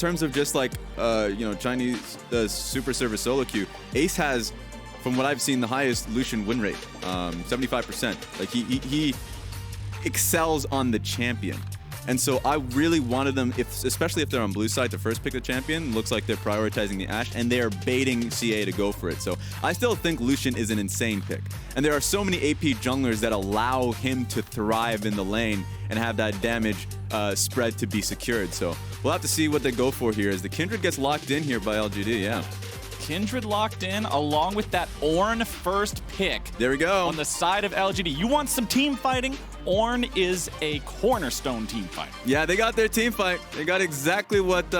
terms of just like, Chinese super server solo queue, Ace has, from what I've seen, the highest Lucian win rate, 75%. Like he excels on the champion. And so I really wanted them, especially if they're on blue side, to first pick the champion. Looks like they're prioritizing the Ashe, and they are baiting Xiye to go for it. So I still think Lucian is an insane pick. And there are so many AP junglers that allow him to thrive in the lane and have that damage spread to be secured. So we'll have to see what they go for here as the Kindred gets locked in here by LGD, yeah. Kindred locked in along with that Ornn first pick. There we go. On the side of LGD. You want some team fighting? Ornn is a cornerstone team fight. Yeah, they got their team fight. They got exactly what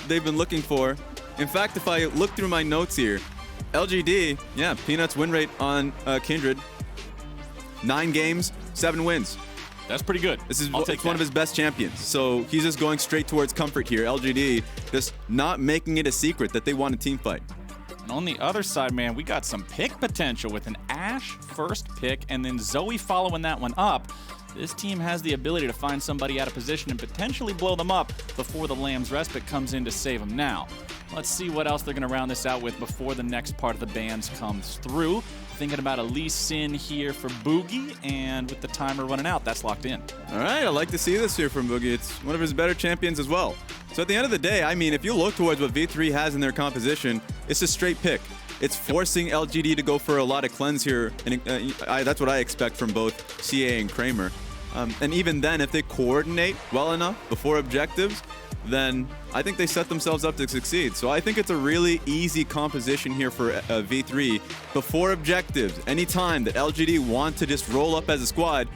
they've been looking for. In fact, if I look through my notes here, LGD, yeah, Peanuts win rate on Kindred. 9 games, 7 wins. That's pretty good. This is one of his best champions. So he's just going straight towards comfort here. LGD just not making it a secret that they want a team fight. And on the other side, man, we got some pick potential with an Ashe first pick and then Zoe following that one up. This team has the ability to find somebody out of position and potentially blow them up before the Lamb's Respite comes in to save them now. Let's see what else they're going to round this out with before the next part of the bans comes through. Thinking about a Lee Sin here for Bugi, and with the timer running out, that's locked in. All right, I like to see this here from Bugi. It's one of his better champions as well. So at the end of the day, I mean, if you look towards what V3 has in their composition, it's a straight pick. It's forcing LGD to go for a lot of cleanse here, and that's what I expect from both Xiye and Kramer. And even then, if they coordinate well enough before objectives, then I think they set themselves up to succeed. So I think it's a really easy composition here for V3 before objectives. Anytime that LGD want to just roll up as a squad,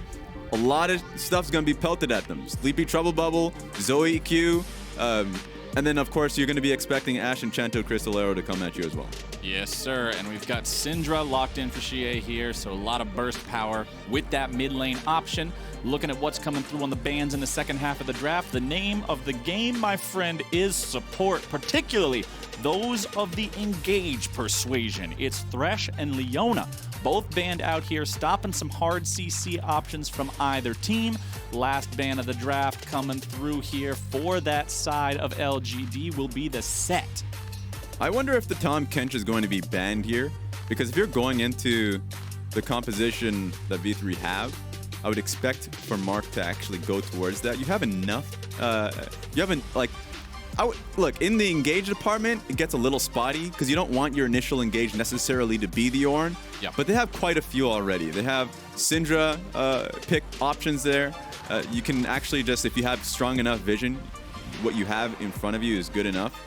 a lot of stuff's going to be pelted at them. Sleepy Trouble Bubble, Zoe Q, and then of course you're going to be expecting Ashe and Chanto Crystal Arrow to come at you as well. Yes, sir. And we've got Syndra locked in for Xiye here, so a lot of burst power with that mid lane option. Looking at what's coming through on the bans in the second half of the draft, the name of the game, my friend, is support, particularly those of the engage persuasion. It's Thresh and Leona, both banned out here, stopping some hard CC options from either team. Last ban of the draft coming through here for that side of LGD will be the Set. I wonder if the Tahm Kench is going to be banned here, because if you're going into the composition that V3 have, I would expect for Mark to actually go towards that. You have enough. You haven't, like, look, in the engage department, it gets a little spotty because you don't want your initial engage necessarily to be the Ornn. Yep. But they have quite a few already. They have Syndra pick options there. You can actually just, if you have strong enough vision, what you have in front of you is good enough.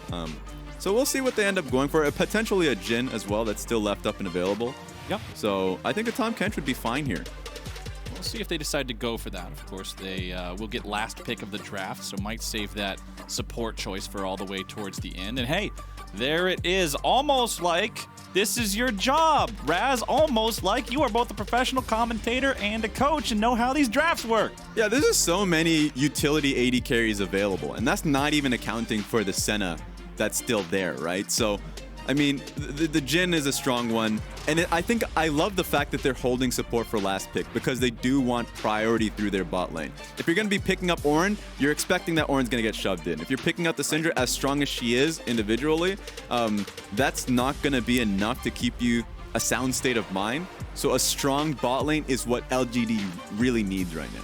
So we'll see what they end up going for. Potentially a Jhin as well that's still left up and available. Yep. So I think a Tahm Kench would be fine here. We'll see if they decide to go for that. Of course, they will get last pick of the draft, so might save that support choice for all the way towards the end. And hey, there it is. Almost like this is your job, Raz. Almost like you are both a professional commentator and a coach and know how these drafts work. Yeah, there's just so many utility AD carries available, and that's not even accounting for the Senna that's still there, right? So, I mean, the Jhin is a strong one, and I think I love the fact that they're holding support for last pick because they do want priority through their bot lane. If you're going to be picking up Oren, you're expecting that Oren's going to get shoved in. If you're picking up the Syndra, as strong as she is individually, that's not going to be enough to keep you a sound state of mind. So a strong bot lane is what LGD really needs right now.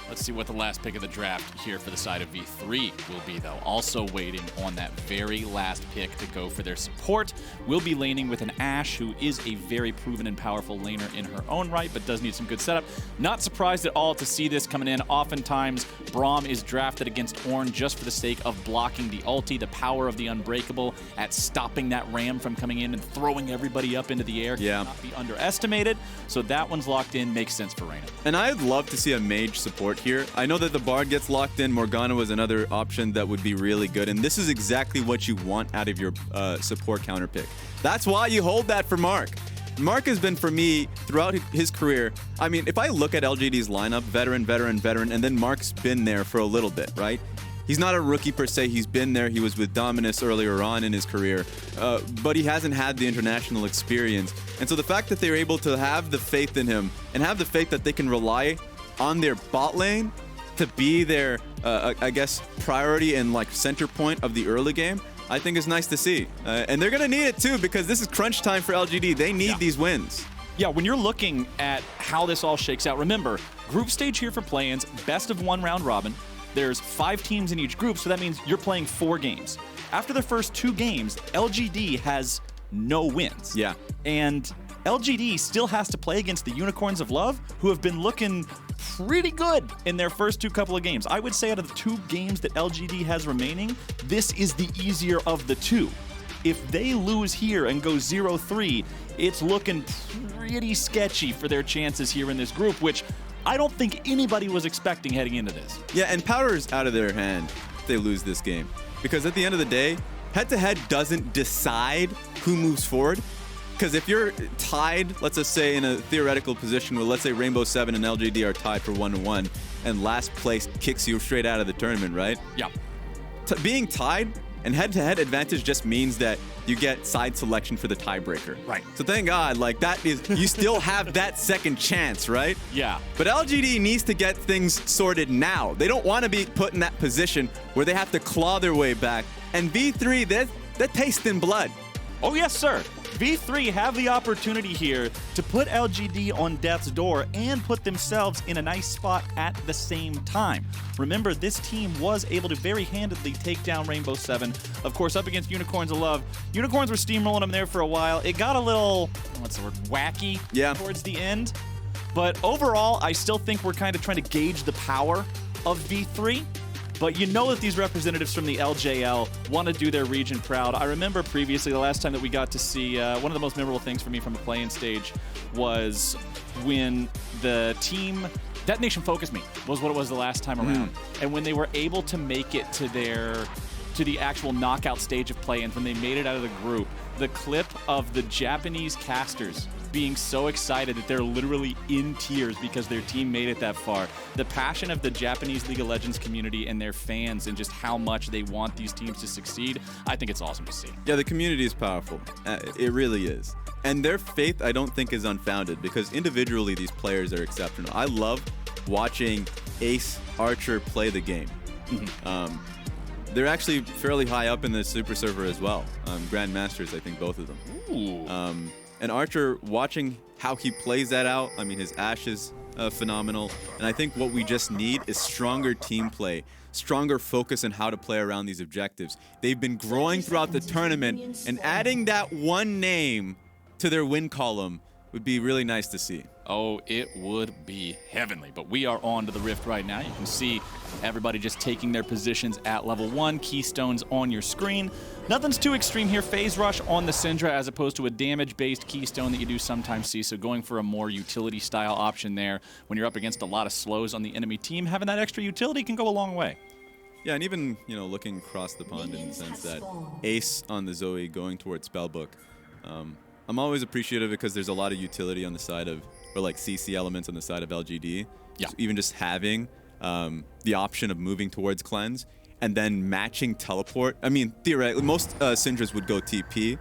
Let's see what the last pick of the draft here for the side of V3 will be, though. Also waiting on that very last pick to go for their support. We'll be laning with an Ashe, who is a very proven and powerful laner in her own right, but does need some good setup. Not surprised at all to see this coming in. Oftentimes, Braum is drafted against Ornn just for the sake of blocking the ulti, the power of the Unbreakable at stopping that ram from coming in and throwing everybody up into the air. Yeah. Cannot be underestimated. So that one's locked in. Makes sense for Raina. And I'd love to see a mage support here. I know that the Bard gets locked in. Morgana was another option that would be really good. And this is exactly what you want out of your support counter pick. That's why you hold that for Mark. Mark has been, for me, throughout his career, I mean, if I look at LGD's lineup, veteran, veteran, veteran, and then Mark's been there for a little bit, right? He's not a rookie per se. He's been there. He was with Dominus earlier on in his career, but he hasn't had the international experience. And so the fact that they're able to have the faith in him and have the faith that they can rely on their bot lane to be their, I guess, priority and like center point of the early game, I think is nice to see. And they're going to need it too, because this is crunch time for LGD. They need these wins. Yeah, when you're looking at how this all shakes out, remember, group stage here for play-ins, best of 1 round robin. There's 5 teams in each group, so that means you're playing 4 games. After the first 2 games, LGD has no wins. Yeah. And LGD still has to play against the Unicorns of Love, who have been looking pretty good in their first 2 couple of games. I would say out of the 2 games that LGD has remaining, this is the easier of the 2. If they lose here and go 0-3, it's looking pretty sketchy for their chances here in this group, which I don't think anybody was expecting heading into this. Yeah, and power is out of their hand if they lose this game. Because at the end of the day, head-to-head doesn't decide who moves forward. Because if you're tied, let's just say in a theoretical position where, let's say, Rainbow 7 and LGD are tied for 1-1, and last place kicks you straight out of the tournament, right? Yeah. Being tied and head-to-head advantage just means that you get side selection for the tiebreaker. Right. So thank God, like that is, you still have that second chance, right? Yeah. But LGD needs to get things sorted now. They don't want to be put in that position where they have to claw their way back. And V3, that tastes in blood. Oh, yes, sir. V3 have the opportunity here to put LGD on death's door and put themselves in a nice spot at the same time. Remember, this team was able to very handedly take down Rainbow 7. Of course, up against Unicorns of Love. Unicorns were steamrolling them there for a while. It got a little, what's the word, wacky towards the end. But overall, I still think we're kind of trying to gauge the power of V3. But you know that these representatives from the LJL want to do their region proud. I remember previously, the last time that we got to see, one of the most memorable things for me from the play-in stage was when the team, Detonation Focus Me was what it was the last time around. And when they were able to make it to the actual knockout stage of play-ins, when they made it out of the group, the clip of the Japanese casters being so excited that they're literally in tears because their team made it that far. The passion of the Japanese League of Legends community and their fans and just how much they want these teams to succeed, I think it's awesome to see. Yeah, the community is powerful. It really is. And their faith, I don't think, is unfounded because individually these players are exceptional. I love watching Ace, Archer play the game. They're actually fairly high up in the Super Server as well. Grandmasters, I think, both of them. Ooh. And Archer, watching how he plays that out, I mean, his Ashe is phenomenal. And I think what we just need is stronger team play, stronger focus on how to play around these objectives. They've been growing throughout the tournament, and adding that one name to their win column would be really nice to see. Oh, it would be heavenly. But we are on to the Rift right now. You can see everybody just taking their positions at level 1. Keystones on your screen. Nothing's too extreme here. Phase Rush on the Syndra as opposed to a damage-based keystone that you do sometimes see. So going for a more utility-style option there when you're up against a lot of slows on the enemy team, having that extra utility can go a long way. Yeah, and even, you know, looking across the pond in the sense that Ace on the Zoe going towards Spellbook, I'm always appreciative because there's a lot of utility on the side of, or like CC elements on the side of LGD. Yeah. So even just having the option of moving towards Cleanse and then matching Teleport. I mean, theoretically, most Syndras would go TP,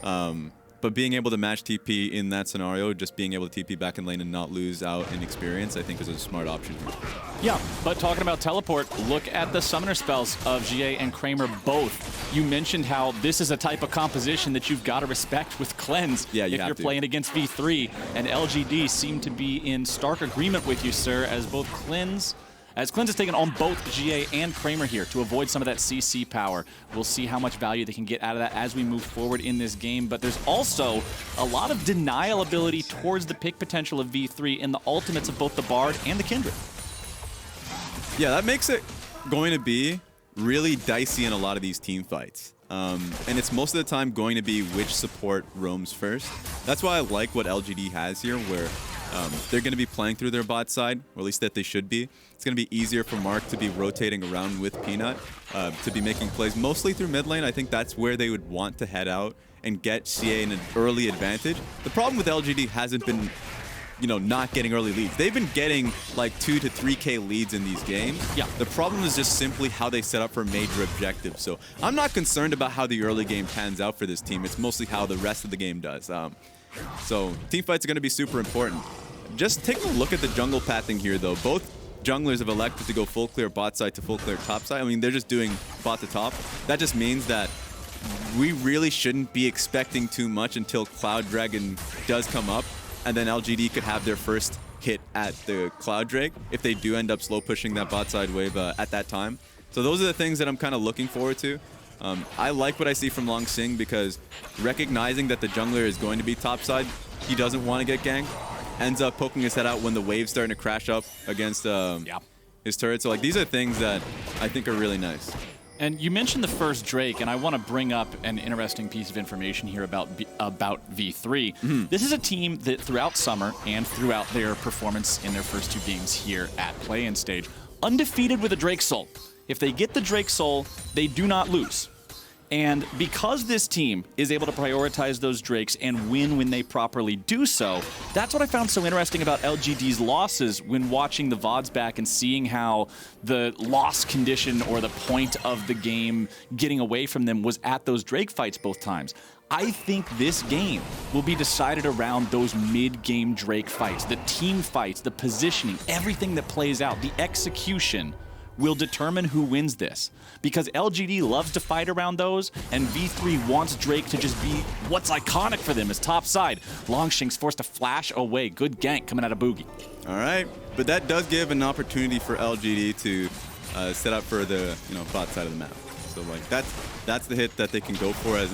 but being able to match TP in that scenario, just being able to TP back in lane and not lose out in experience, I think is a smart option here. Yeah, but talking about Teleport, look at the summoner spells of Xiye and Kramer both. You mentioned how this is a type of composition that you've got to respect with Cleanse if you're playing against V3, and LGD seem to be in stark agreement with you, sir, as both Cleanse has taken on both Xiye and Kramer here to avoid some of that CC power. We'll see how much value they can get out of that as we move forward in this game, but there's also a lot of denial ability towards the pick potential of V3 in the ultimates of both the Bard and the Kindred. Yeah, that makes it going to be really dicey in a lot of these team fights. And it's most of the time going to be which support roams first. That's why I like what LGD has here, where they're going to be playing through their bot side, or at least that they should be. It's going to be easier for Mark to be rotating around with Peanut, to be making plays mostly through mid lane. I think that's where they would want to head out and get Xiye in an early advantage. The problem with LGD hasn't been, you know, not getting early leads. They've been getting like 2 to 3K leads in these games. Yeah. The problem is just simply how they set up for major objectives. So I'm not concerned about how the early game pans out for this team. It's mostly how the rest of the game does. So team fights are going to be super important. Just take a look at the jungle pathing here, though. Both junglers have elected to go full clear bot side to full clear top side. I mean, they're just doing bot to top. That just means that we really shouldn't be expecting too much until Cloud Dragon does come up, and then LGD could have their first hit at the Cloud Drake if they do end up slow pushing that bot side wave at that time. So those are the things that I'm kind of looking forward to. I like what I see from Langx because recognizing that the jungler is going to be topside, he doesn't want to get ganked, ends up poking his head out when the wave's starting to crash up against his turret. So like these are things that I think are really nice. And you mentioned the first Drake, and I want to bring up an interesting piece of information here about V3. This is a team that throughout summer and throughout their performance in their first 2 games here at play-in stage, undefeated with a Drake Soul. If they get the Drake Soul, they do not lose. And because this team is able to prioritize those Drakes and win when they properly do so, that's what I found so interesting about LGD's losses when watching the VODs back and seeing how the loss condition or the point of the game getting away from them was at those Drake fights both times. I think this game will be decided around those mid-game Drake fights, the team fights, the positioning, everything that plays out, the execution will determine who wins this. Because LGD loves to fight around those, and V3 wants Drake to just be what's iconic for them is top side. Longshink's forced to flash away. Good gank coming out of Bugi. All right, but that does give an opportunity for LGD to set up for the bot side of the map. So like that's the hit that they can go for, as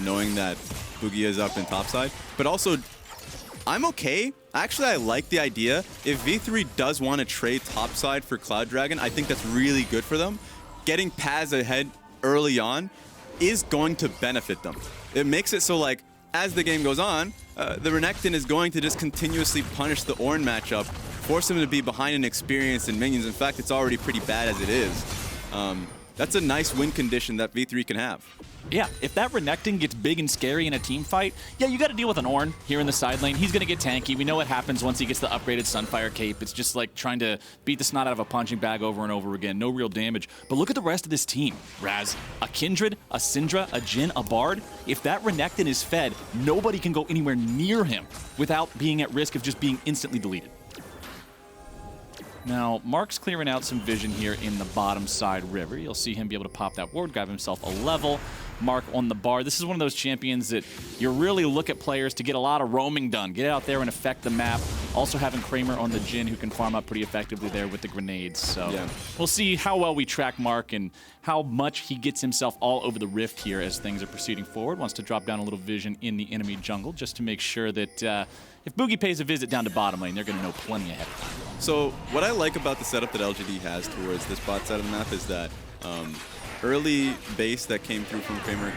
knowing that Bugi is up in top side. But also, I'm okay. Actually, I like the idea. If V3 does want to trade topside for Cloud Dragon, I think that's really good for them. Getting Paz ahead early on is going to benefit them. It makes it so, like, as the game goes on, the Renekton is going to just continuously punish the Ornn matchup, force him to be behind in experience and minions. In fact, it's already pretty bad as it is. That's a nice win condition that V3 can have. Yeah, if that Renekton gets big and scary in a team fight, yeah, you got to deal with an Ornn here in the side lane. He's going to get tanky. We know what happens once he gets the upgraded Sunfire cape. It's just like trying to beat the snot out of a punching bag over and over again. No real damage. But look at the rest of this team. Raz, a Kindred, a Syndra, a Jhin, a Bard. If that Renekton is fed, nobody can go anywhere near him without being at risk of just being instantly deleted. Now, Mark's clearing out some vision here in the bottom side river. You'll see him be able to pop that ward, grab himself a level. Mark on the bar. This is one of those champions that you really look at players to get a lot of roaming done. Get out there and affect the map. Also having Kramer on the Jhin who can farm up pretty effectively there with the grenades. So yeah, we'll see how well we track Mark and how much he gets himself all over the rift here as things are proceeding forward. Wants to drop down a little vision in the enemy jungle just to make sure that if Bugi pays a visit down to bottom lane, they're going to know plenty ahead of time. So what I like about the setup that LGD has towards this bot side of the map is that early base that came through from Kramer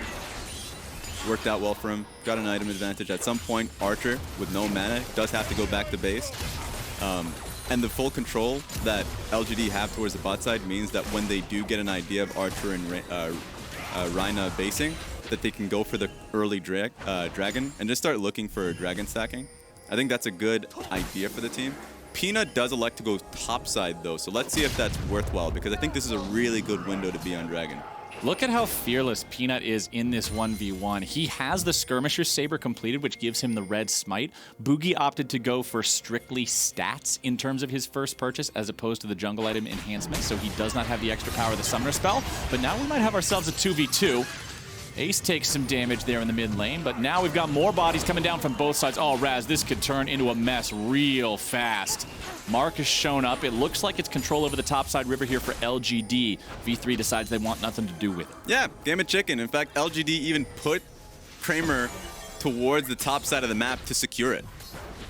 worked out well for him. Got an item advantage. At some point, Archer, with no mana, does have to go back to base. And the full control that LGD have towards the bot side means that when they do get an idea of Archer and Raina basing, that they can go for the early dragon and just start looking for dragon stacking. I think that's a good idea for the team. Peanut does elect to go topside though, so let's see if that's worthwhile, because I think this is a really good window to be on Dragon. Look at how fearless Peanut is in this 1v1. He has the Skirmisher Saber completed, which gives him the red smite. Bugi opted to go for strictly stats in terms of his first purchase, as opposed to the jungle item enhancement, so he does not have the extra power of the Summoner spell. But now we might have ourselves a 2v2. Ace takes some damage there in the mid lane, but now we've got more bodies coming down from both sides. Oh, Raz, this could turn into a mess real fast. Mark has shown up. It looks like it's control over the topside river here for LGD. V3 decides they want nothing to do with it. Yeah, game of chicken. In fact, LGD even put Kramer towards the top side of the map to secure it.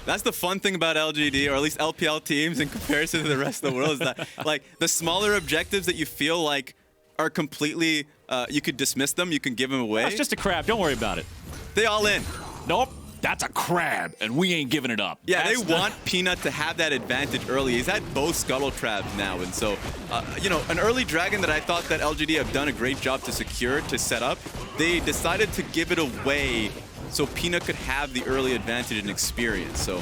That's the fun thing about LGD, or at least LPL teams in comparison to the rest of the world, is that like the smaller objectives that you feel like are completely, you could dismiss them, you can give them away. That's just a crab, don't worry about it. They all in. Nope, that's a crab, and we ain't giving it up. Yeah, they want Peanut to have that advantage early. He's had both Scuttle Traps now, and so, an early dragon that I thought that LGD have done a great job to secure, to set up, they decided to give it away so Peanut could have the early advantage and experience. So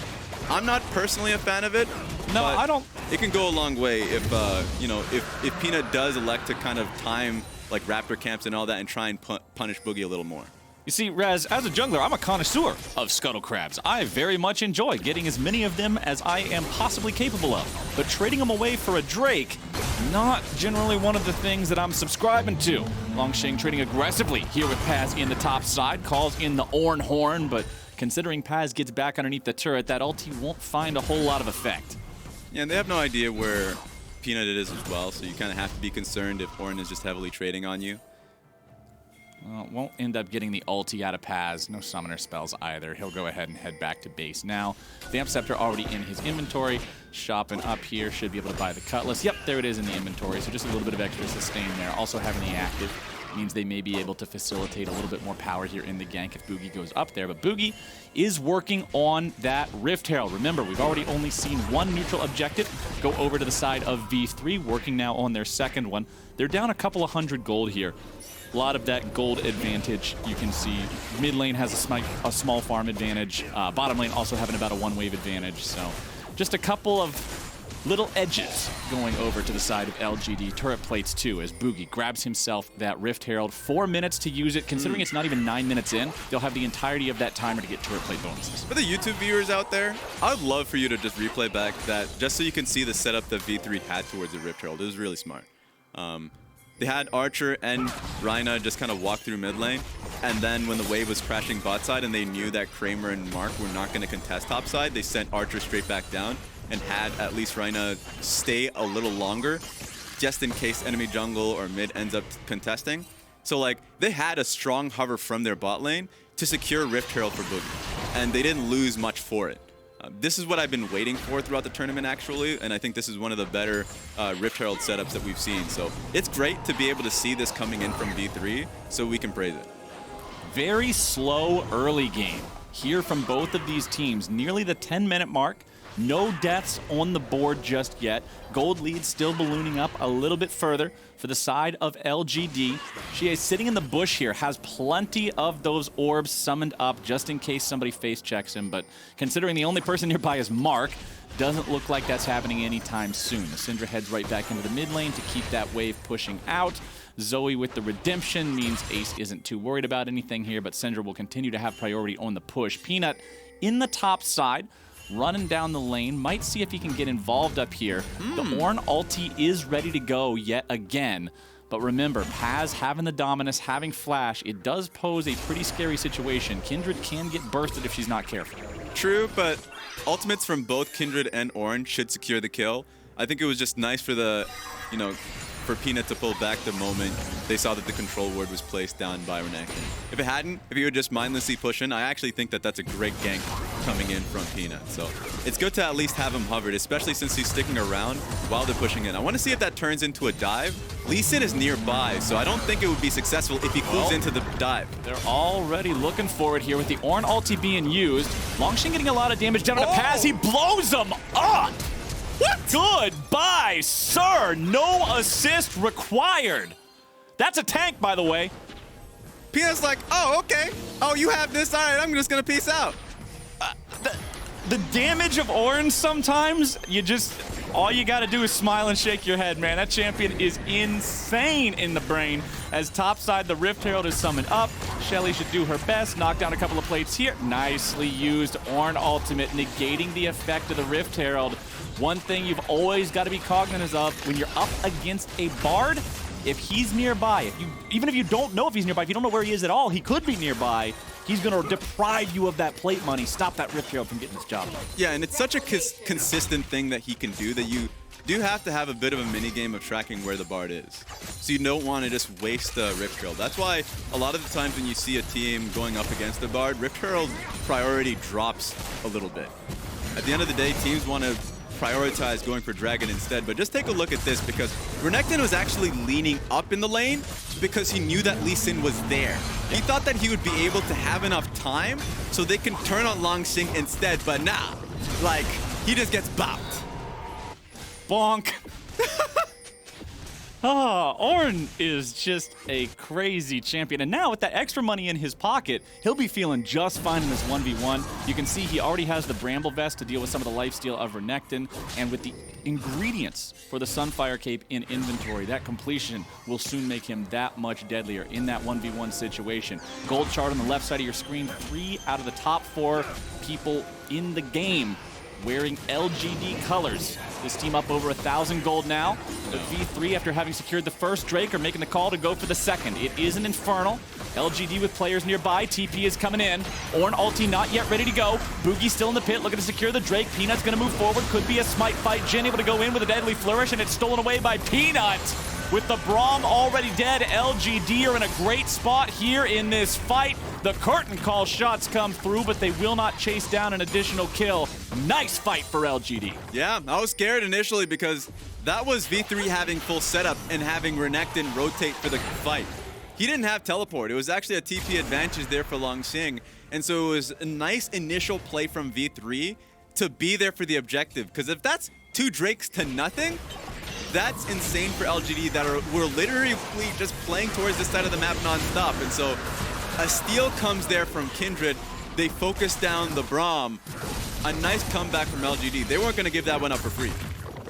I'm not personally a fan of it. No, I don't. It can go a long way if if Peanut does elect to kind of time like Raptor camps and all that and try and punish Bugi a little more. You see, Rez, as a jungler, I'm a connoisseur of scuttle crabs. I very much enjoy getting as many of them as I am possibly capable of. But trading them away for a Drake, not generally one of the things that I'm subscribing to. Langx trading aggressively here with Paz in the top side, calls in the Ornn horn, but considering Paz gets back underneath the turret, that ulti won't find a whole lot of effect. Yeah, and they have no idea where Peanut is as well, so you kind of have to be concerned if Oren is just heavily trading on you. Well, won't end up getting the ulti out of Paz. No summoner spells either. He'll go ahead and head back to base now. Vamp Scepter already in his inventory. Shopping up here, should be able to buy the Cutlass. Yep, there it is in the inventory, so just a little bit of extra sustain there. Also having the active means they may be able to facilitate a little bit more power here in the gank if Bugi goes up there. But Bugi is working on that Rift Herald. Remember, we've already only seen one neutral objective go over to the side of V3, working now on their second one. They're down a couple of 100 gold here. A lot of that gold advantage you can see. Mid lane has a small farm advantage. Bottom lane also having about a one-wave advantage. So just a couple of little edges going over to the side of LGD. Turret plates too, as Bugi grabs himself that Rift Herald. 4 minutes to use it. Considering it's not even 9 minutes in, they'll have the entirety of that timer to get turret plate bonuses. For the YouTube viewers out there, I would love for you to just replay back that, just so you can see the setup that V3 had towards the Rift Herald. It was really smart. They had Archer and Raina just kind of walk through mid lane, and then when the wave was crashing bot side and they knew that Kramer and Mark were not going to contest top side, they sent Archer straight back down and had at least Raina stay a little longer just in case enemy jungle or mid ends up contesting. So like, they had a strong hover from their bot lane to secure Rift Herald for Bugi, and they didn't lose much for it. This is what I've been waiting for throughout the tournament, actually, and I think this is one of the better Rift Herald setups that we've seen. So it's great to be able to see this coming in from V3, so we can praise it. Very slow early game here from both of these teams. Nearly the 10-minute mark. No deaths on the board just yet. Gold lead still ballooning up a little bit further for the side of LGD. Xiye sitting in the bush here, has plenty of those orbs summoned up just in case somebody face checks him, but considering the only person nearby is Mark, doesn't look like that's happening anytime soon. The Syndra heads right back into the mid lane to keep that wave pushing out. Zoe with the redemption means Ace isn't too worried about anything here, but Syndra will continue to have priority on the push. Peanut in the top side, running down the lane, might see if he can get involved up here. The Ornn ulti is ready to go yet again. But remember, Paz having the Dominus, having Flash, it does pose a pretty scary situation. Kindred can get bursted if she's not careful. True, but ultimates from both Kindred and Oren should secure the kill. I think it was just nice for the, for Peanut to pull back the moment they saw that the control ward was placed down by Renekton. If it hadn't, if he would just mindlessly push in, I actually think that that's a great gank coming in from Peanut. So it's good to at least have him hovered, especially since he's sticking around while they're pushing in. I want to see if that turns into a dive. Lee Sin is nearby, so I don't think it would be successful if he moves into the dive. They're already looking for it here with the Ornn ulti being used. Langx getting a lot of damage down on the Paz. He blows them up! What? Goodbye, sir! No assist required! That's a tank, by the way. Peanut's like, oh, okay. Oh, you have this? All right, I'm just going to peace out. The damage of Oren sometimes, all you gotta do is smile and shake your head, man. That champion is insane in the brain. As topside, the Rift Herald is summoned up. Shelly should do her best, knock down a couple of plates here. Nicely used Ornn ultimate, negating the effect of the Rift Herald. One thing you've always got to be cognizant of when you're up against a Bard, if he's nearby, even if you don't know if he's nearby, if you don't know where he is at all, he could be nearby. He's going to deprive you of that plate money, stop that Rift Herald from getting his job done. Yeah, and it's such a consistent thing that he can do that you do have to have a bit of a mini game of tracking where the Bard is. So you don't want to just waste the Rift Herald. That's why a lot of the times when you see a team going up against the Bard, Rift Herald priority drops a little bit. At the end of the day, teams want to prioritize going for Dragon instead, but just take a look at this because Renekton was actually leaning up in the lane because he knew that Lee Sin was there. He thought that he would be able to have enough time so they can turn on Langx instead, but nah, like, he just gets bopped. Bonk. Oh, Ornn is just a crazy champion. And now with that extra money in his pocket, he'll be feeling just fine in this 1v1. You can see he already has the Bramble Vest to deal with some of the lifesteal of Renekton. And with the ingredients for the Sunfire Cape in inventory, that completion will soon make him that much deadlier in that 1v1 situation. Gold chart on the left side of your screen, 3 out of the top 4 people in the game wearing LGD colors. This team up over 1,000 gold now. The V3, after having secured the first Drake, are making the call to go for the second. It is an Infernal. LGD with players nearby. TP is coming in. Ornn ulti not yet ready to go. Bugi still in the pit, looking to secure the Drake. Peanut's going to move forward. Could be a smite fight. Jhin able to go in with a deadly flourish, and it's stolen away by Peanut. With the Braum already dead, LGD are in a great spot here in this fight. The curtain call shots come through, but they will not chase down an additional kill. Nice fight for LGD. Yeah, I was scared initially because that was V3 having full setup and having Renekton rotate for the fight. He didn't have teleport. It was actually a TP advantage there for Langx. And so it was a nice initial play from V3 to be there for the objective. Because if that's 2 Drakes to nothing, that's insane for LGD that were literally just playing towards this side of the map non-stop. And so a steal comes there from Kindred. They focus down the Braum. A nice comeback from LGD. They weren't going to give that one up for free.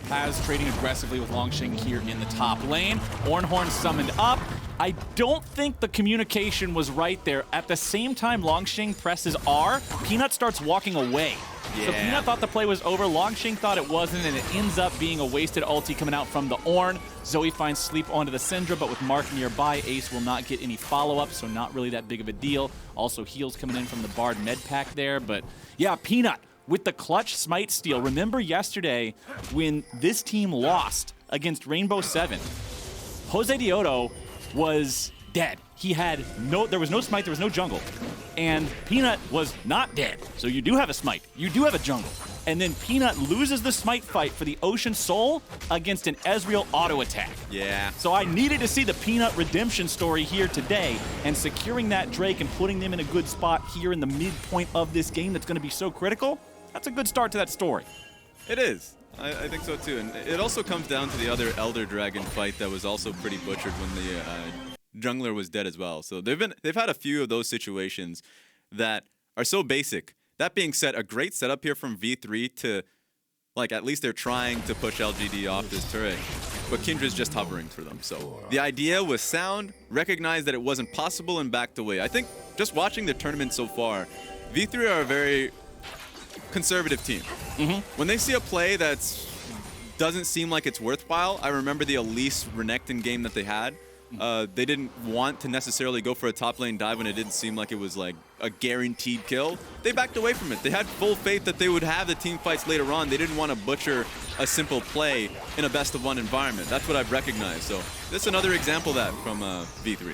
Paz trading aggressively with Langx here in the top lane. Ornn summoned up. I don't think the communication was right there. At the same time Langx presses R, Peanut starts walking away. Yeah. So Peanut thought the play was over, Langx thought it wasn't, and it ends up being a wasted ulti coming out from the Ornn. Zoe finds sleep onto the Syndra, but with Mark nearby, Ace will not get any follow-up, so not really that big of a deal. Also, heals coming in from the Bard med pack there, but yeah, Peanut with the clutch smite steal. Remember yesterday when this team lost against Rainbow 7, Jose Diodo was dead. He had there was no smite, there was no jungle. And Peanut was not dead. So you do have a smite, you do have a jungle. And then Peanut loses the smite fight for the Ocean Soul against an Ezreal auto attack. Yeah. So I needed to see the Peanut redemption story here today, and securing that Drake and putting them in a good spot here in the midpoint of this game that's going to be so critical. That's a good start to that story. It is. I think so too. And it also comes down to the other Elder Dragon fight that was also pretty butchered when the jungler was dead as well. So they've had a few of those situations that are so basic. That being said, a great setup here from V3 to, like, at least they're trying to push LGD off this turret. But Kindred's just hovering for them. So the idea was sound, recognized that it wasn't possible, and backed away. I think just watching the tournament so far, V3 are a very conservative team. When they see a play that doesn't seem like it's worthwhile, I remember the Elise Renekton game that they had. They didn't want to necessarily go for a top lane dive when it didn't seem like it was like a guaranteed kill. They backed away from it. They had full faith that they would have the team fights later on. They didn't want to butcher a simple play in a best of one environment. That's what I've recognized. So this is another example of that from V3.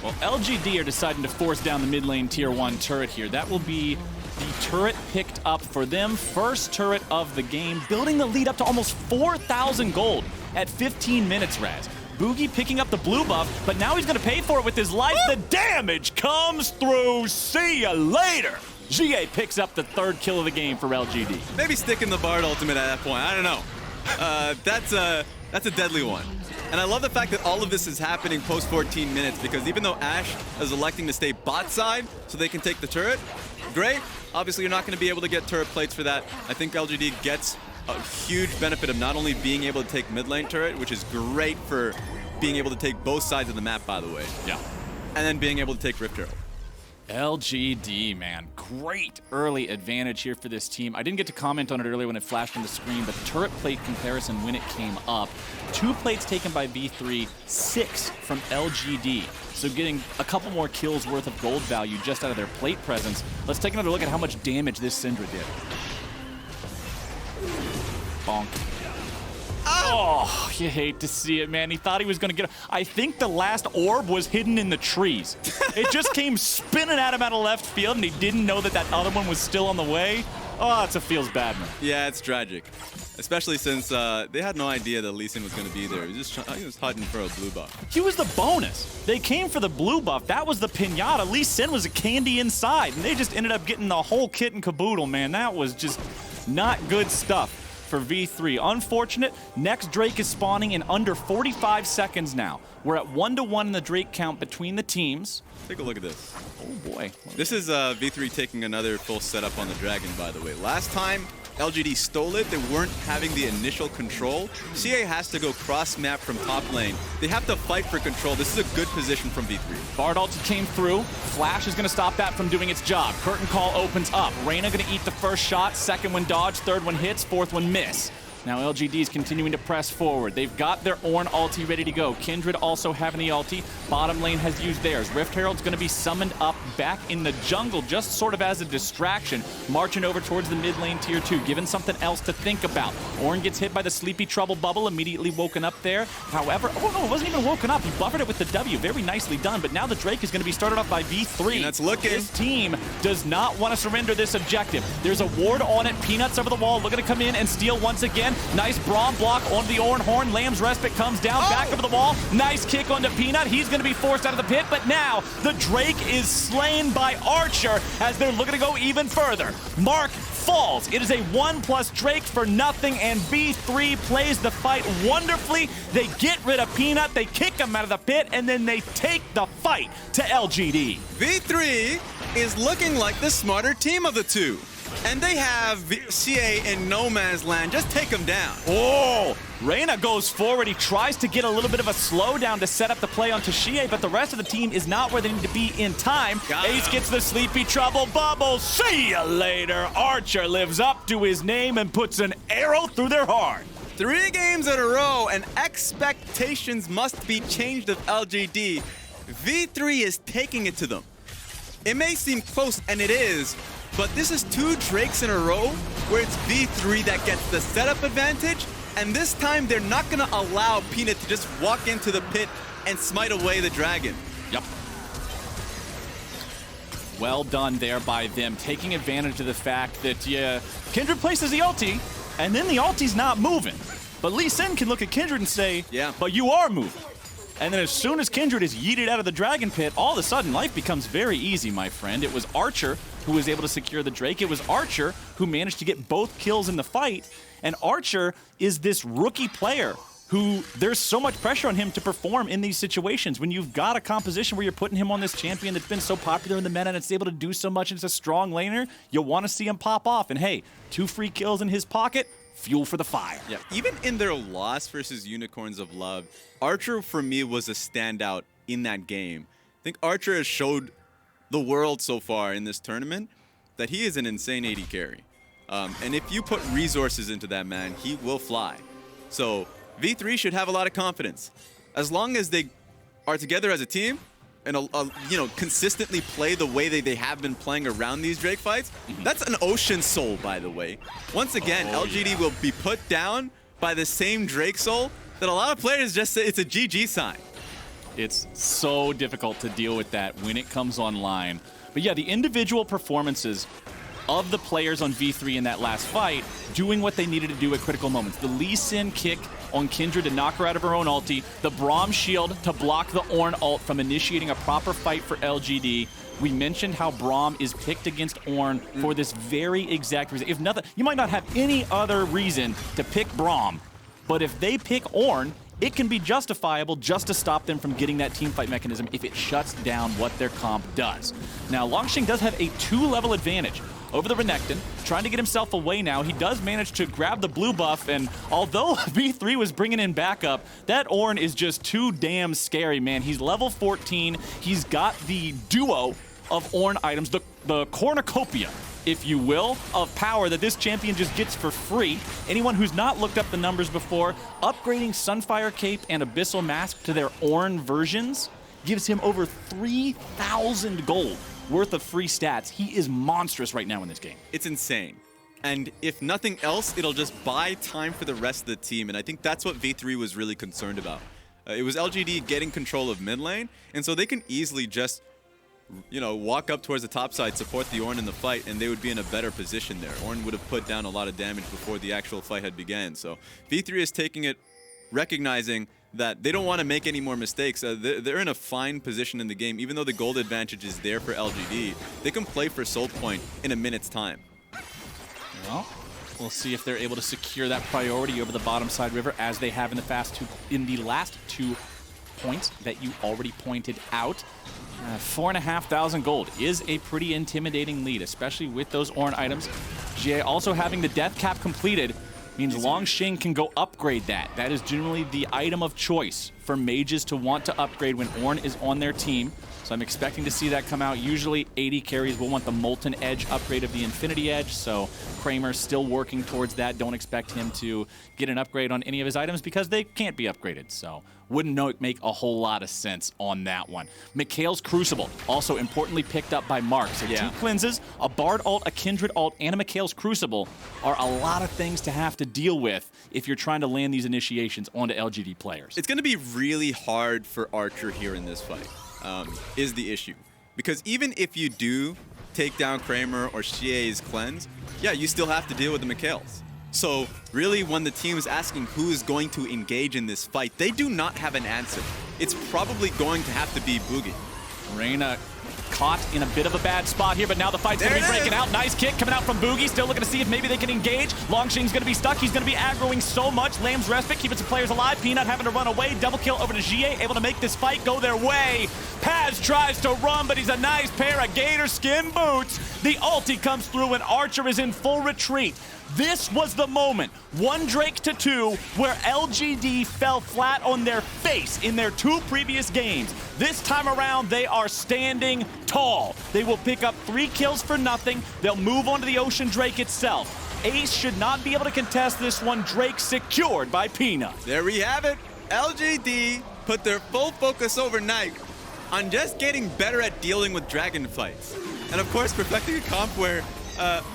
Well, LGD are deciding to force down the mid lane tier 1 turret here. That will be the turret picked up for them. First turret of the game, building the lead up to almost 4,000 gold at 15 minutes, Raz. Bugi picking up the blue buff, but now he's going to pay for it with his life. The damage comes through. See ya later. Xiye picks up the 3rd kill of the game for LGD. Maybe sticking the Bard ultimate at that point. I don't know. That's a deadly one. And I love the fact that all of this is happening post 14 minutes, because even though Ashe is electing to stay bot side so they can take the turret, great. Obviously, you're not going to be able to get turret plates for that. I think LGD gets a huge benefit of not only being able to take mid lane turret, which is great for being able to take both sides of the map, by the way. Yeah. And then being able to take Rift Herald. LGD, man, great early advantage here for this team. I didn't get to comment on it earlier when it flashed on the screen, but turret plate comparison when it came up. 2 plates taken by V3, 6 from LGD. So getting a couple more kills worth of gold value just out of their plate presence. Let's take another look at how much damage this Syndra did. Bonk. Oh, you hate to see it, man. He thought he was going to get it. I think the last orb was hidden in the trees. It just came spinning at him out of left field, and he didn't know that that other one was still on the way. Oh, it feels bad, man. Yeah, it's tragic. Especially since they had no idea that Lee Sin was going to be there. He was hunting for a blue buff. He was the bonus. They came for the blue buff. That was the pinata. Lee Sin was a candy inside, and they just ended up getting the whole kit and caboodle, man. That was just not good stuff for V3. Unfortunate, next Drake is spawning in under 45 seconds now. We're at 1-to-1 in the Drake count between the teams. Take a look at this. Oh boy. This is V3 taking another full setup on the Dragon, by the way. Last time LGD stole it, they weren't having the initial control. Xiye has to go cross-map from top lane. They have to fight for control. This is a good position from V3. Bard ulti came through. Flash is going to stop that from doing its job. Curtain call opens up. Raina going to eat the first shot. Second one dodge. Third one hits. Fourth one miss. Now LGD is continuing to press forward. They've got their Ornn ulti ready to go. Kindred also having the ulti. Bottom lane has used theirs. Rift Herald's going to be summoned up back in the jungle just sort of as a distraction, marching over towards the mid lane tier 2, given something else to think about. Ornn gets hit by the Sleepy Trouble bubble, immediately woken up there. However, oh no, it wasn't even woken up. He buffered it with the W. Very nicely done, but now the Drake is going to be started off by V3. Peanuts looking. This team does not want to surrender this objective. There's a ward on it. Peanuts over the wall, looking to come in and steal once again. Nice Braum block onto the Ornn horn. Lamb's Respite comes down, back over the wall. Nice kick onto Peanut. He's going to be forced out of the pit, but now the Drake is slain by Archer as they're looking to go even further. Mark falls. It is a 1+ Drake for nothing, and V3 plays the fight wonderfully. They get rid of Peanut, they kick him out of the pit, and then they take the fight to LGD. V3 is looking like the smarter team of the two. And they have Xiye in no man's land. Just take him down. Oh, Raina goes forward. He tries to get a little bit of a slowdown to set up the play onto Xiye, but the rest of the team is not where they need to be in time. Ace gets the Sleepy Trouble bubble. See you later. Archer lives up to his name and puts an arrow through their heart. 3 games in a row, and expectations must be changed of LGD. V3 is taking it to them. It may seem close, and it is, but this is 2 Drakes in a row where it's V3 that gets the setup advantage, and this time they're not going to allow Peanut to just walk into the pit and smite away the Dragon. Yep. Well done there by them, taking advantage of the fact that Kindred places the ulti, and then the ulti's not moving. But Lee Sin can look at Kindred and say, yeah, but you are moving. And then as soon as Kindred is yeeted out of the Dragon Pit, all of a sudden life becomes very easy, my friend. It was Archer who was able to secure the Drake. It was Archer who managed to get both kills in the fight. And Archer is this rookie player who there's so much pressure on him to perform in these situations. When you've got a composition where you're putting him on this champion that's been so popular in the meta and it's able to do so much and it's a strong laner, you'll want to see him pop off. And hey, 2 free kills in his pocket, fuel for the fire. Yeah, even in their loss versus Unicorns of Love, Archer for me was a standout in that game. I think Archer has showed the world so far in this tournament that he is an insane AD carry. And if you put resources into that man, he will fly. So V3 should have a lot of confidence. As long as they are together as a team and consistently play the way they have been playing around these Drake fights, that's an ocean soul, by the way. Once again, LGD will be put down by the same Drake soul that a lot of players just say it's a GG sign. It's so difficult to deal with that when it comes online. But yeah, the individual performances of the players on V3 in that last fight doing what they needed to do at critical moments. The Lee Sin kick on Kindred to knock her out of her own ulti. The Braum shield to block the Ornn ult from initiating a proper fight for LGD. We mentioned how Braum is picked against Ornn for this very exact reason. If nothing, you might not have any other reason to pick Braum, but if they pick Ornn, it can be justifiable just to stop them from getting that teamfight mechanism if it shuts down what their comp does. Now, Langx does have a 2-level advantage over the Renekton, trying to get himself away now. He does manage to grab the blue buff, and although V3 was bringing in backup, that Ornn is just too damn scary, man. He's level 14. He's got the duo of Ornn items, the cornucopia, if you will, of power that this champion just gets for free. Anyone who's not looked up the numbers before, upgrading Sunfire Cape and Abyssal Mask to their Ornn versions gives him over 3,000 gold worth of free stats. He is monstrous right now in this game. It's insane. And if nothing else, it'll just buy time for the rest of the team. And I think that's what V3 was really concerned about. It was LGD getting control of mid lane, and so they can easily just walk up towards the top side, support the Ornn in the fight, and they would be in a better position there. Ornn would have put down a lot of damage before the actual fight had begun. So V3 is taking it, recognizing that they don't want to make any more mistakes. They're in a fine position in the game. Even though the gold advantage is there for LGD, they can play for Soul Point in a minute's time. Well, We'll see if they're able to secure that priority over the bottom side river as they have in the last 2 points that you already pointed out. 4,500 gold is a pretty intimidating lead, especially with those Ornn items. Xiye also having the death cap completed means Langx can go upgrade that. That is generally the item of choice for mages to want to upgrade when Ornn is on their team. So I'm expecting to see that come out. Usually AD carries will want the Molten Edge upgrade of the Infinity Edge, so Kramer's still working towards that. Don't expect him to get an upgrade on any of his items because they can't be upgraded, so wouldn't make a whole lot of sense on that one. Mikhail's Crucible, also importantly picked up by Mark. So 2 cleanses, a Bard ult, a Kindred ult, and a Mikhail's Crucible are a lot of things to have to deal with if you're trying to land these initiations onto LGD players. It's going to be really hard for Archer here in this fight, is the issue. Because even if you do take down Kramer or Xie's cleanse, yeah, you still have to deal with the Mikhails. So really, when the team is asking who is going to engage in this fight, they do not have an answer. It's probably going to have to be Bugi. Raina caught in a bit of a bad spot here, but now the fight's going to be breaking out. Nice kick coming out from Bugi. Still looking to see if maybe they can engage. Langx's going to be stuck. He's going to be aggroing so much. Lamb's respite, keeping some players alive. Peanut having to run away. Double kill over to Xiye, able to make this fight go their way. Paz tries to run, but he's a nice pair of gator skin boots. The ulti comes through, and Archer is in full retreat. This was the moment, 1 Drake to 2, where LGD fell flat on their face in their 2 previous games. This time around, they are standing tall. They will pick up 3 kills for nothing. They'll move on to the Ocean Drake itself. Ace should not be able to contest this one. Drake secured by Peanut. There we have it. LGD put their full focus overnight on just getting better at dealing with dragon fights. And of course, perfecting a comp where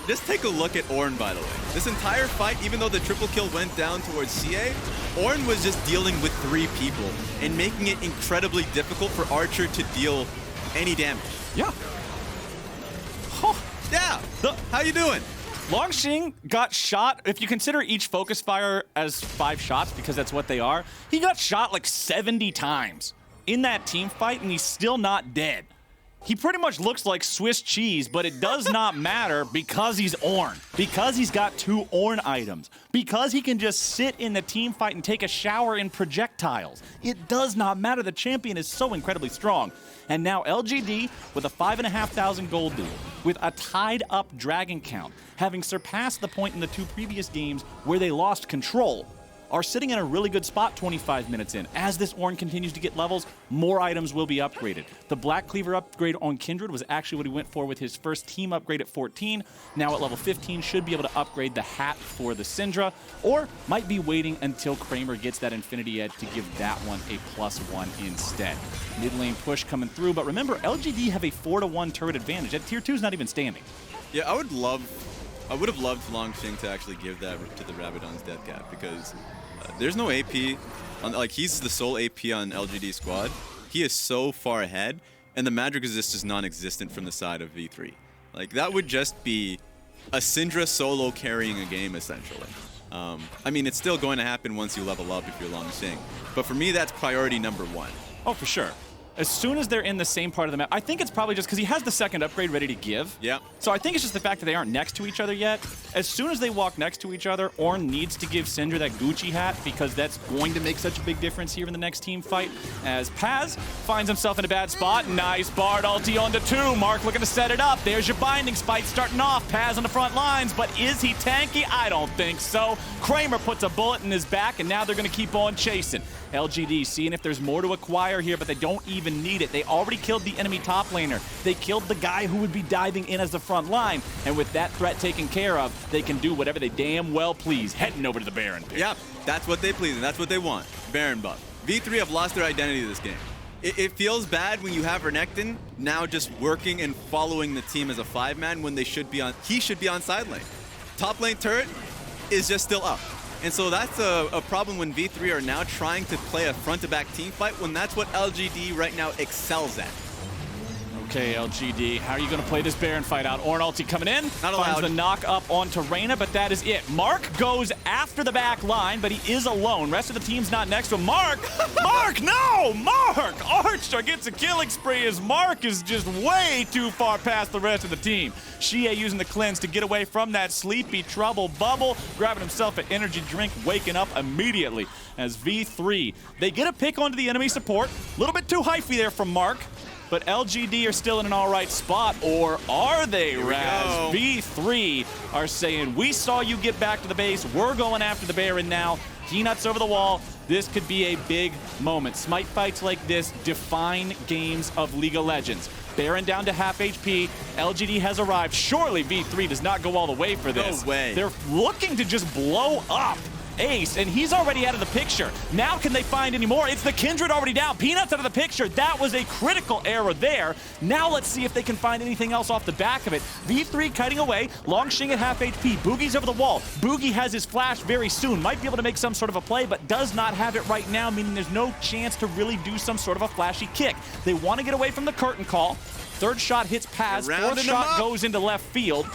just take a look at Ornn, by the way. This entire fight, even though the triple kill went down towards Xiye, Ornn was just dealing with 3 people and making it incredibly difficult for Archer to deal any damage. Yeah. Yeah. How you doing? Langx got shot, if you consider each focus fire as 5 shots, because that's what they are, he got shot like 70 times in that team fight, and he's still not dead. He pretty much looks like Swiss cheese, but it does not matter because he's Ornn. Because he's got 2 Ornn items. Because he can just sit in the team fight and take a shower in projectiles. It does not matter. The champion is so incredibly strong. And now LGD with a 5,500 gold lead, with a tied up dragon count, having surpassed the point in the 2 previous games where they lost control, are sitting in a really good spot 25 minutes in. As this Ornn continues to get levels, more items will be upgraded. The Black Cleaver upgrade on Kindred was actually what he went for with his first team upgrade at 14. Now at level 15, should be able to upgrade the hat for the Syndra, or might be waiting until Kramer gets that Infinity Edge to give that one a +1 instead. Mid lane push coming through, but remember, LGD have a 4-to-1 turret advantage. That tier 2 is not even standing. Yeah, I would have loved Langx to actually give that to the Rabadon's death cap, because there's no AP. Like, he's the sole AP on LGD squad. He is so far ahead, and the magic resist is non-existent from the side of V3. Like, that would just be a Syndra solo carrying a game, essentially. I mean, it's still going to happen once you level up if you're Langx. But for me, that's priority number 1. Oh, for sure. As soon as they're in the same part of the map, I think it's probably just because he has the second upgrade ready to give. Yeah. So I think it's just the fact that they aren't next to each other yet. As soon as they walk next to each other, Ornn needs to give Syndra that Gucci hat, because that's going to make such a big difference here in the next team fight. As Paz finds himself in a bad spot. Nice Bard ulti onto 2. Mark looking to set it up. There's your binding spike starting off. Paz on the front lines, but is he tanky? I don't think so. Kramer puts a bullet in his back, and now they're going to keep on chasing. LGD seeing if there's more to acquire here, but they don't even need it. They already killed the enemy top laner. They killed the guy who would be diving in as the front line. And with that threat taken care of, they can do whatever they damn well please, heading over to the Baron pit. Yeah, that's what they please, and that's what they want. Baron buff. V3 have lost their identity this game. It feels bad when you have Renekton now just working and following the team as a 5-man when he should be on side lane. Top lane turret is just still up. And so that's a problem when V3 are now trying to play a front-to-back team fight, when that's what LGD right now excels at. Okay, LGD, how are you going to play this Baron fight out? Ornn ulti coming in, Not finds allowed. the knock up onto Raina, but that is it. Mark goes after the back line, but he is alone. Rest of the team's not next to him. Mark! Mark, no! Mark! Archer gets a killing spree as Mark is just way too far past the rest of the team. Xiye using the cleanse to get away from that sleepy trouble bubble, grabbing himself an energy drink, waking up immediately as V3. They get a pick onto the enemy support. A little bit too hyphy there from Mark. But LGD are still in an all right spot, or are they, Raz? V3 are saying, we saw you get back to the base. We're going after the Baron now. Peanuts over the wall. This could be a big moment. Smite fights like this define games of League of Legends. Baron down to half HP. LGD has arrived. Surely V3 does not go all the way for this. No way. They're looking to just blow up Ace, and he's already out of the picture. Now can they find any more? It's the Kindred already down. Peanuts out of the picture. That was a critical error there. Now let's see if they can find anything else off the back of it. V3 cutting away. Langx at half HP. Bugi's over the wall. Bugi has his flash very soon. Might be able to make some sort of a play, but does not have it right now, meaning there's no chance to really do some sort of a flashy kick. They want to get away from the curtain call. Third shot hits Paz. Fourth shot goes into left field.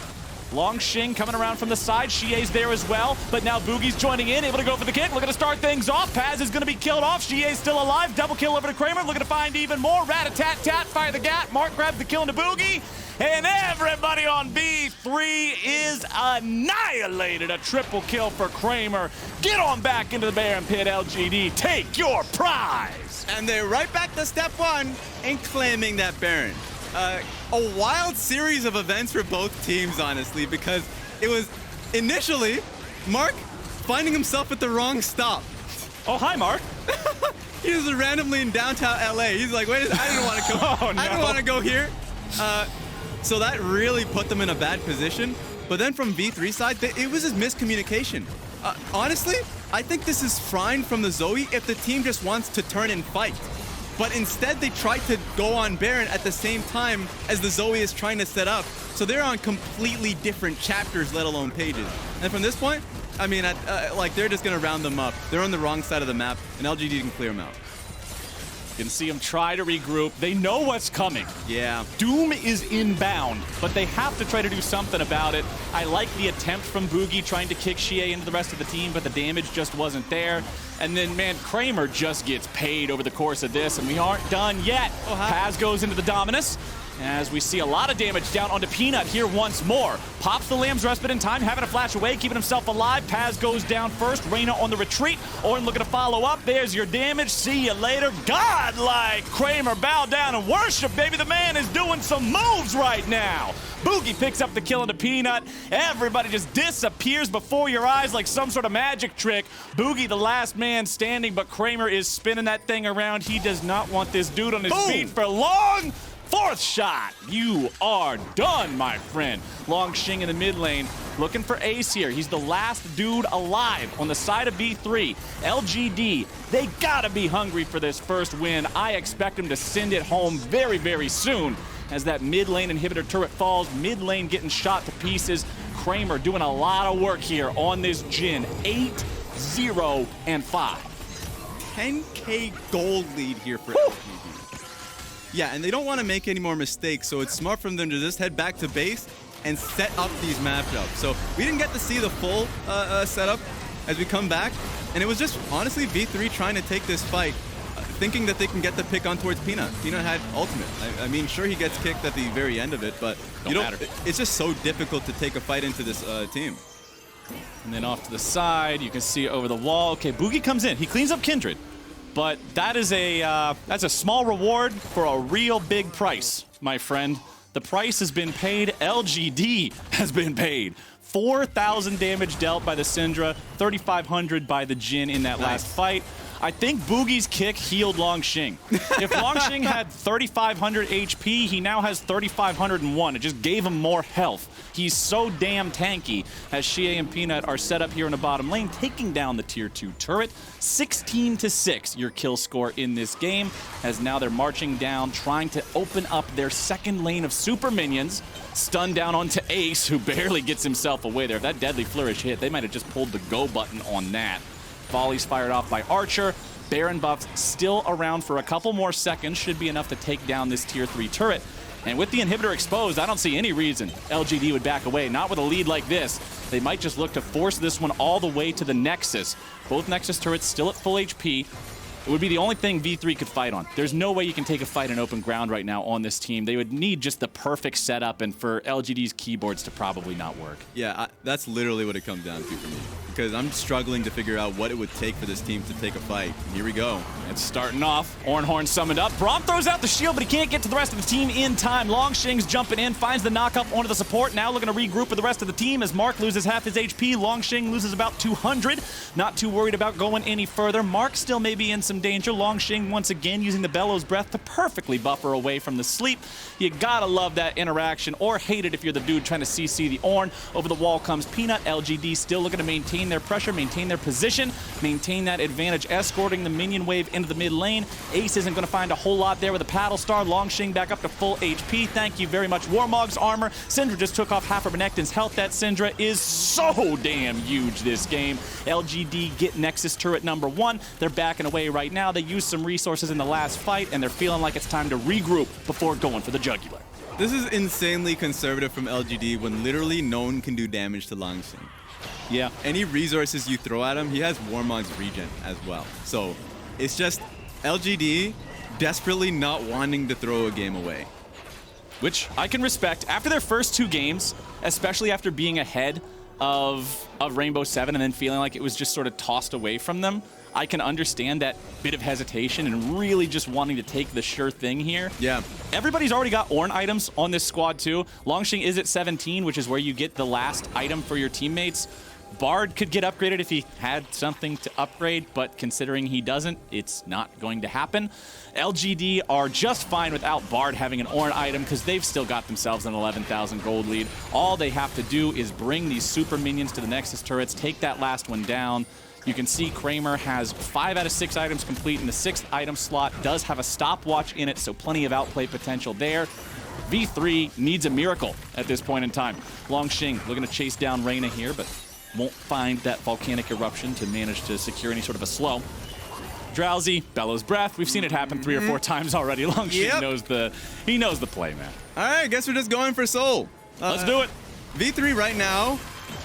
Langx coming around from the side. Xiye's there as well, but now Bugi's joining in, able to go for the kick, looking to start things off. Paz is going to be killed off. Xiye's still alive. Double kill over to Kramer, looking to find even more. Rat-a-tat-tat, fire the gap. Mark grabs the kill into Bugi, and everybody on B3 is annihilated. A triple kill for Kramer. Get on back into the Baron pit, LGD. Take your prize. And they're right back to step one in claiming that Baron. A wild series of events for both teams, honestly, because it was initially Mark finding himself at the wrong stop. Oh, hi, Mark. He was randomly in downtown LA. He's like, wait, I didn't want to go. Oh, no. I didn't want to go here. So that really put them in a bad position. But then from V3 side, it was just miscommunication. Honestly, I think this is fine from the Zoe if the team just wants to turn and fight. But instead, they tried to go on Baron at the same time as the Zoe is trying to set up. So they're on completely different chapters, let alone pages. And from this point, I mean, like, they're just going to round them up. They're on the wrong side of the map, and LGD can clear them out. You can see them try to regroup. They know what's coming. Yeah. Doom is inbound, but they have to try to do something about it. I like the attempt from Bugi trying to kick Xiye into the rest of the team, but the damage just wasn't there. And then, man, Kramer just gets paid over the course of this, and we aren't done yet. Paz goes into the Dominus, as we see a lot of damage down onto Peanut here once more. Pops the Lamb's Respite in time, having to flash away, keeping himself alive. Paz goes down first. Raina on the retreat. Ornn looking to follow up. There's your damage. See you later. Godlike. Kramer, bow down and worship, baby. The man is doing some moves right now. Bugi picks up the kill into Peanut. Everybody just disappears before your eyes like some sort of magic trick. Bugi, the last man standing, but Kramer is spinning that thing around. He does not want this dude on his feet for long. Fourth shot. You are done, my friend. Langx in the mid lane, looking for Ace here. He's the last dude alive on the side of B3. LGD, they gotta be hungry for this first win. I expect them to send it home very, very soon as that mid lane inhibitor turret falls. Mid lane getting shot to pieces. Kramer doing a lot of work here on this Jhin. 8-0 and 5. 10K gold lead here for LGD. Yeah, and they don't want to make any more mistakes, so it's smart from them to just head back to base and set up these matchups. So we didn't get to see the full setup as we come back, and it was just, honestly, V3 trying to take this fight, thinking that they can get the pick on towards Peanut. Peanut had ultimate. I mean, sure, he gets kicked at the very end of it, but it's just so difficult to take a fight into this team. And then off to the side, you can see over the wall. Okay, Bugi comes in. He cleans up Kindred. But that is that's a small reward for a real big price, my friend. The price has been paid. LGD has been paid. 4,000 damage dealt by the Syndra, 3,500 by the Jhin in that last fight. I think Bugi's kick healed Langx. If Langx had 3,500 HP, he now has 3,501. It just gave him more health. He's so damn tanky as Xiye and Peanut are set up here in the bottom lane, taking down the tier 2 turret. 16-6 your kill score in this game, as now they're marching down, trying to open up their second lane of super minions. Stunned down onto Ace, who barely gets himself away there. If that deadly flourish hit, they might have just pulled the go button on that. Volleys fired off by Archer. Baron buffs still around for a couple more seconds. Should be enough to take down this tier 3 turret. And with the inhibitor exposed, I don't see any reason LGD would back away. Not with a lead like this. They might just look to force this one all the way to the Nexus. Both Nexus turrets still at full HP. It would be the only thing V3 could fight on. There's no way you can take a fight in open ground right now on this team. They would need just the perfect setup and for LGD's keyboards to probably not work. Yeah, that's literally what it comes down to for me. Because I'm struggling to figure out what it would take for this team to take a fight. Here we go. It's starting off. Ornn summoned up. Braum throws out the shield, but he can't get to the rest of the team in time. Langx's jumping in, finds the knock-up onto the support. Now looking to regroup with the rest of the team as Mark loses half his HP. Langx loses about 200. Not too worried about going any further. Mark still may be in some danger. Langx once again using the Bellows Breath to perfectly buffer away from the sleep. You gotta love that interaction, or hate it if you're the dude trying to CC the Ornn. Over the wall comes Peanut. LGD still looking to maintain their pressure, maintain their position, maintain that advantage, escorting the minion wave into the mid lane. Ace isn't going to find a whole lot there with a paddle star. Langx back up to full HP. Thank you very much. Warmog's armor. Syndra just took off half of Renekton's health. That Syndra is so damn huge this game. LGD get Nexus turret number 1. They're backing away right now. They used some resources in the last fight, and they're feeling like it's time to regroup before going for the jugular. This is insanely conservative from LGD when literally no one can do damage to Langx. Yeah. Any resources you throw at him, he has Warmog's regen as well. So it's just LGD desperately not wanting to throw a game away. Which I can respect. After their first 2 games, especially after being ahead of Rainbow 7 and then feeling like it was just sort of tossed away from them, I can understand that bit of hesitation and really just wanting to take the sure thing here. Yeah. Everybody's already got Ornn items on this squad too. Langx is at 17, which is where you get the last item for your teammates. Bard could get upgraded if he had something to upgrade, but considering he doesn't, it's not going to happen. LGD are just fine without Bard having an Ornn item because they've still got themselves an 11,000 gold lead. All they have to do is bring these super minions to the Nexus turrets, take that last one down. You can see Kramer has 5 out of 6 items complete, and the 6th item slot does have a stopwatch in it, so plenty of outplay potential there. V3 needs a miracle at this point in time. Langx looking to chase down Raina here, but won't find that volcanic eruption to manage to secure any sort of a slow. Drowsy, Bellows Breath. We've seen it happen 3 or 4 times already. Langx knows the play, man. All right, I guess we're just going for Soul. Let's do it. V3 right now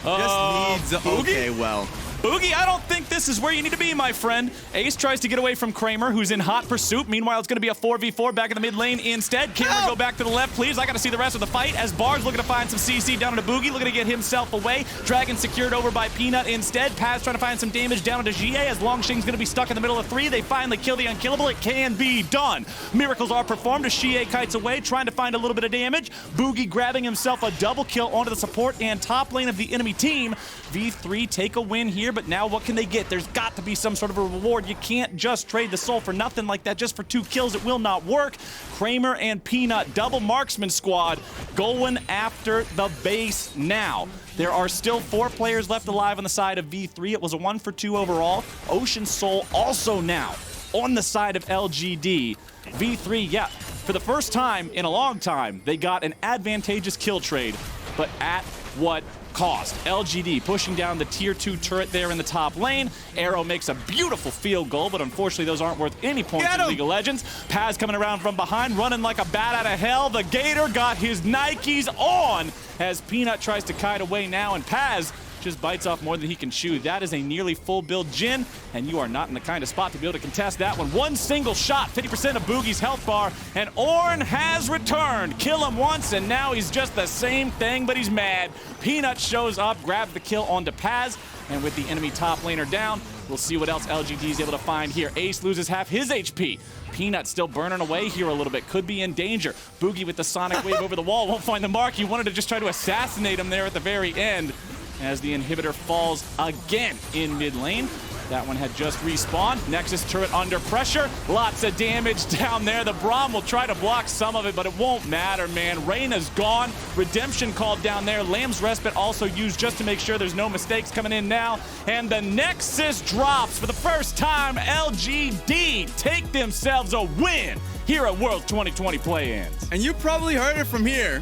just needs... Bugi? Okay, well... Bugi, I don't think this is where you need to be, my friend. Ace tries to get away from Kramer, who's in hot pursuit. Meanwhile, it's going to be a 4v4 back in the mid lane instead. Kindred go back to the left, please. I got to see the rest of the fight as Bard's looking to find some CC down into Bugi, looking to get himself away. Dragon secured over by Peanut instead. Paz trying to find some damage down into Xiye as Langx's going to be stuck in the middle of 3. They finally kill the unkillable. It can be done. Miracles are performed as Xiye kites away, trying to find a little bit of damage. Bugi grabbing himself a double kill onto the support and top lane of the enemy team. V3 take a win here, but now what can they get? There's got to be some sort of a reward. You can't just trade the soul for nothing like that. Just for 2 kills, it will not work. Kramer and Peanut, double marksman squad, going after the base now. There are still 4 players left alive on the side of V3. It was a 1 for 2 overall. Ocean Soul also now on the side of LGD. V3, yeah, for the first time in a long time, they got an advantageous kill trade, but at what cost? LGD pushing down the tier 2 turret there in the top lane. Arrow makes a beautiful field goal, but unfortunately those aren't worth any points in League of Legends. Paz coming around from behind, running like a bat out of hell. The Gator got his Nikes on as Peanut tries to kite away now, and Paz just bites off more than he can chew. That is a nearly full build Jhin, and you are not in the kind of spot to be able to contest that one. One single shot, 50% of Bugi's health bar, and Ornn has returned. Kill him once, and now he's just the same thing, but he's mad. Peanut shows up, grabs the kill onto Paz, and with the enemy top laner down, we'll see what else LGD is able to find here. Ace loses half his HP. Peanut still burning away here a little bit, could be in danger. Bugi with the sonic wave over the wall, won't find the mark. He wanted to just try to assassinate him there at the very end, as the inhibitor falls again in mid lane. That one had just respawned. Nexus turret under pressure. Lots of damage down there. The Braum will try to block some of it, but it won't matter, man. Raina's gone. Redemption called down there. Lamb's Respite also used just to make sure there's no mistakes coming in now. And the Nexus drops for the first time. LGD take themselves a win here at World 2020 Play-Ins. And you probably heard it from here.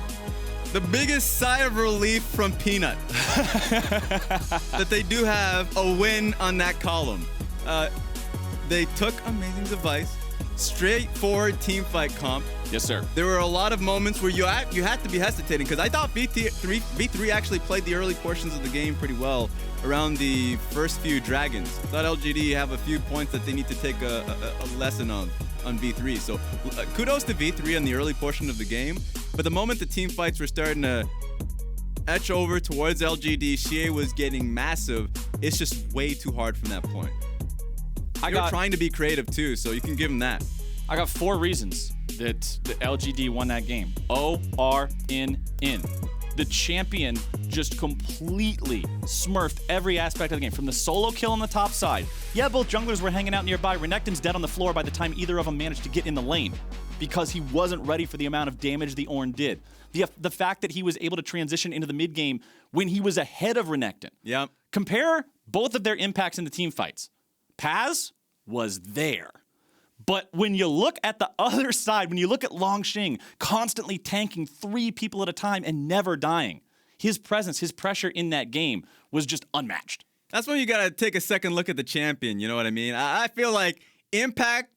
The biggest sigh of relief from Peanut that they do have a win on that column. They took Amazing's advice. straightforward team fight comp. Yes, sir. There were a lot of moments where you had to be hesitating, because I thought V3 actually played the early portions of the game pretty well around the first few dragons. I thought LGD have a few points that they need to take a lesson on V3. So kudos to V3 on the early portion of the game. But the moment the team fights were starting to etch over towards LGD, Xiye was getting massive. It's just way too hard from that point. You're trying to be creative too, so you can give him that. I got 4 reasons that the LGD won that game. ORNN. The champion just completely smurfed every aspect of the game. From the solo kill on the top side. Yeah, both junglers were hanging out nearby. Renekton's dead on the floor by the time either of them managed to get in the lane, because he wasn't ready for the amount of damage the Ornn did. The fact that he was able to transition into the mid game when he was ahead of Renekton. Yep. Compare both of their impacts in the team fights. Paz was there. But when you look at the other side, when you look at Langx constantly tanking 3 people at a time and never dying, his presence, his pressure in that game was just unmatched. That's when you got to take a second look at the champion, you know what I mean? I feel like impact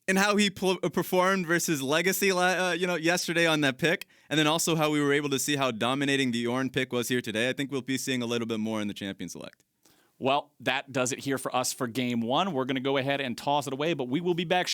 and how he performed versus Legacy yesterday on that pick, and then also how we were able to see how dominating the Ornn pick was here today. I think we'll be seeing a little bit more in the champion select. Well, that does it here for us for game 1. We're going to go ahead and toss it away, but we will be back